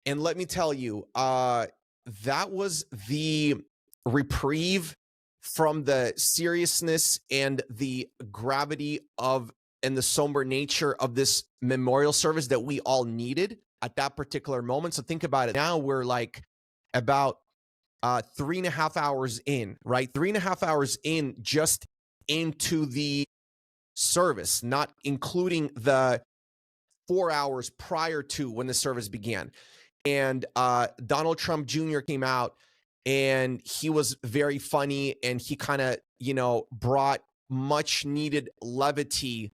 And let me tell you, that was the reprieve from the seriousness and the gravity of and the somber nature of this memorial service that we all needed at that particular moment. So think about it. Now we're like about 3.5 hours in, right? 3.5 hours in just into the service, not including the 4 hours prior to when the service began. And Donald Trump Jr. came out and he was very funny, and he kind of, brought much needed levity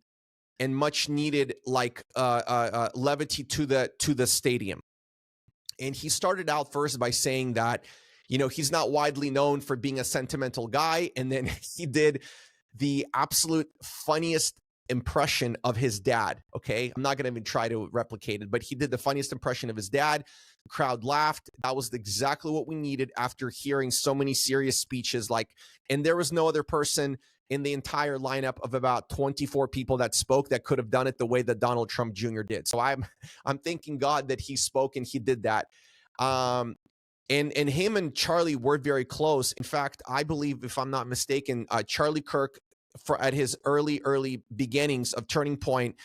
and much needed levity to the stadium. And he started out first by saying that, he's not widely known for being a sentimental guy. And then he did the absolute funniest impression of his dad. Okay. I'm not going to even try to replicate it, but he did the funniest impression of his dad. The crowd laughed. That was exactly what we needed after hearing so many serious speeches. And there was no other person in the entire lineup of about 24 people that spoke that could have done it the way that Donald Trump Jr. did. So I'm thanking God that he spoke and he did that. And him and Charlie were very close. In fact, I believe, if I'm not mistaken, Charlie Kirk, at his early beginnings of Turning Point,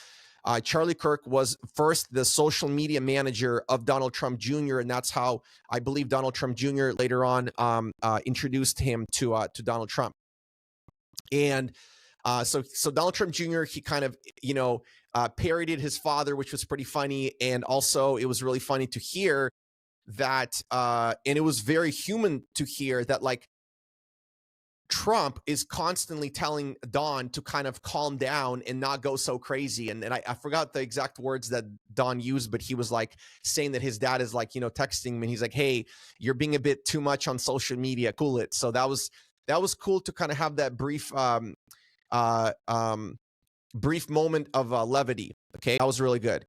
Charlie Kirk was first the social media manager of Donald Trump Jr., and that's how I believe Donald Trump Jr. later on introduced him to Donald Trump. And so Donald Trump Jr., he kind of, parodied his father, which was pretty funny. And also it was really funny to hear that, and it was very human to hear that, Trump is constantly telling Don to kind of calm down and not go so crazy. And I forgot the exact words that Don used, but he was saying that his dad is texting him, and he's like, hey, you're being a bit too much on social media. Cool it. So that was cool to kind of have that brief moment of levity. Okay. That was really good.